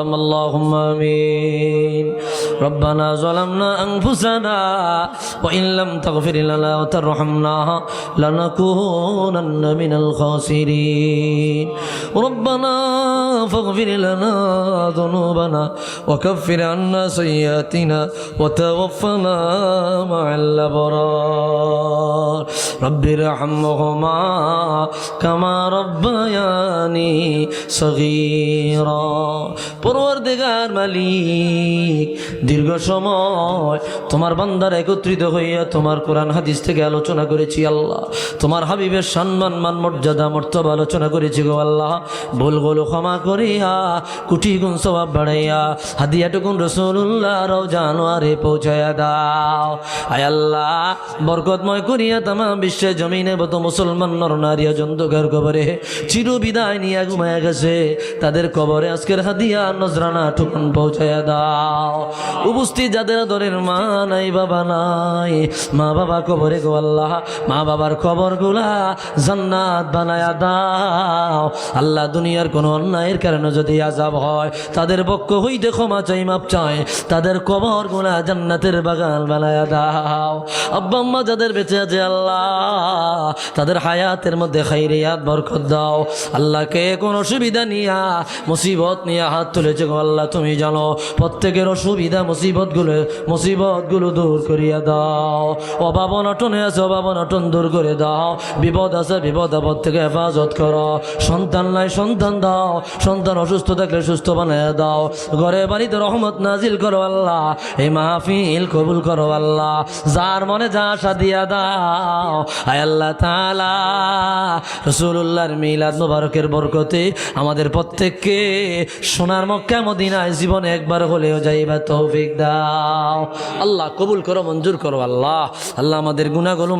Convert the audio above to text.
اللهم آمين. ربنا ظلمنا أنفسنا وإن لم تغفر لنا وترحمنا لنكونن من الخاسرين. ربنا فاغفر لنا ذنوبنا وكفر عنا سيئاتنا وتوفنا مع الأبرار. رب ارحمهما كما ربياني صغيرا. পরওয়ারদিগার মালিক, দীর্ঘ সময় তোমার বান্দার একত্রিত হইয়া তোমার কোরআন হাদিস থেকে আলোচনা করেছি আল্লাহ। তোমার হাবিবের সম্মান মান মর্যাদা মর্তবা আলোচনা করেছি গো আল্লাহ। ভুলগুলো ক্ষমা করিয়া কোটি গুণ সওয়াব বাড়াইয়া হাদিয়াটুকুন রাসূলুল্লাহ রওজা আনোয়ারে পৌঁছায়া দাও। আয় আল্লাহ, বরকতময় করিয়া তামাম বিশ্বে জমিনে বত মুসলমান নর নারী জন্তকার কবরে চির বিদায় নিয়ে ঘুমায়া গেছে, তাদের কবরে আজকের হাদিয়া নজরানা টুকুন পৌঁছায়া দাও। উপস্থিত যাদের আদরের মা নাই বাবা নাই, মা বাবা কবরে গো আল্লাহ, মা বাবার কবর গুলা জান্নাত বানায়া দাও আল্লাহ। দুনিয়ার কোন অন্যায়ের কারণে যদি আযাব হয় তাদের পক্ষ হইতে ক্ষমা চাই, মাপ চাই, তাদের কবর গুলা জান্নাতের বাগান বানায়া দাও। আব্বা আম্মা যাদের বেঁচে আছে আল্লাহ, তাদের হায়াতের মধ্যে খাইরিয়াত বরকত দাও আল্লাহ। কে কোন অসুবিধা নিয়া মুসিবত নিয়ে হাত তুলেছে গো আল্লাহ তুমি জানো, প্রত্যেকের অসুবিধা মুসিবতগুলো দূর করিয়া দাও। অভাব অনটনে আছে অভাব অনটন দূর করে দাও। বিপদ আছে বিপদ আপদ থেকে হেফাজত করো। সন্তান নাই সন্তান দাও, সন্তান অসুস্থ থাকলে সুস্থ বানিয়ে দাও। ঘরে বাড়িতে রহমত নাজিল করো আল্লাহ। এই মাহফিল কবুল করো আল্লাহ। যার মনে যা আশা দিয়া দাও আয় আল্লাহ তাআলা। রাসূলুল্লাহর মিলাদ মুবারকের বরকতে আমাদের প্রত্যেককে সোনার মক্কা মদিনায় জীবনে একবার হলেও যাইবা তৌফিক দাও আল্লাহ। কবুল করো, মঞ্জুর করো আল্লাহ। আল্লাহ আমাদের গুনাহগুলো